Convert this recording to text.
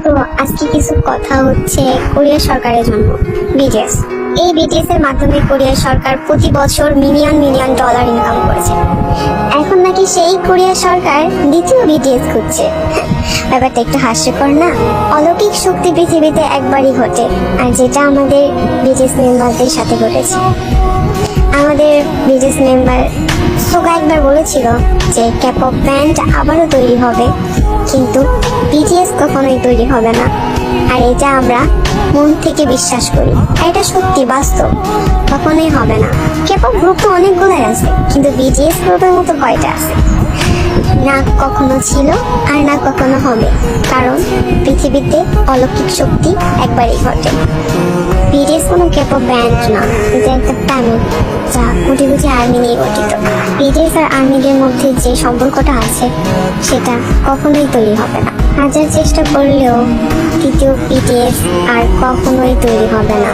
তো আজকে কিছু কথা হচ্ছে কোরিয়া সরকারের জন্য। বিটিএস, এই বিটিএস এর মাধ্যমে কোরিয়া সরকার প্রতি বছর মিলিয়ন মিলিয়ন ডলার ইনকাম করেছে। এখন নাকি সেই কোরিয়া সরকার দ্বিতীয় বিটিএস খুঁজছে। ব্যাপারটা একটু হাস্যকর না? অলৌকিক শক্তি পৃথিবীতে একবারই ঘটে, আর যেটা আমাদের বিটিএস মেম্বারদের সাথে ঘটেছে। আমাদের বিটিএস মেম্বার সোগা একবার বলেছিল যে ক্যাপপ ব্যান্ড আবারও তৈরি হবে, কিন্তু বিটিএস কখনোই তৈরি হবে না। আর এটা আমরা মন থেকে বিশ্বাস করি, আর এটা সত্যি বাস্তব, কখনোই হবে না। ক্যাপপ গ্রুপ তো অনেকগুলাই আছে, কিন্তু বিটিএস গ্রুপের মতো কয়টা আছে? না কখনো ছিল আর না কখনো হবে, কারণ পৃথিবীতে অলৌকিক শক্তি একবারই ঘটে। বিটিএস কোনো ক্যাপপ ব্যান্ড না, এটা একটা ফ্যামিলি যা কোটি কোটি আর্মি নিয়ে গঠিত। বিটিএস আর আর্মিদের মধ্যে যে সম্পর্কটা আছে সেটা কখনোই তৈরি হবে না। হাজার চেষ্টা করলেও তৃতীয় বিটিএস আর কখনোই তৈরি হবে না।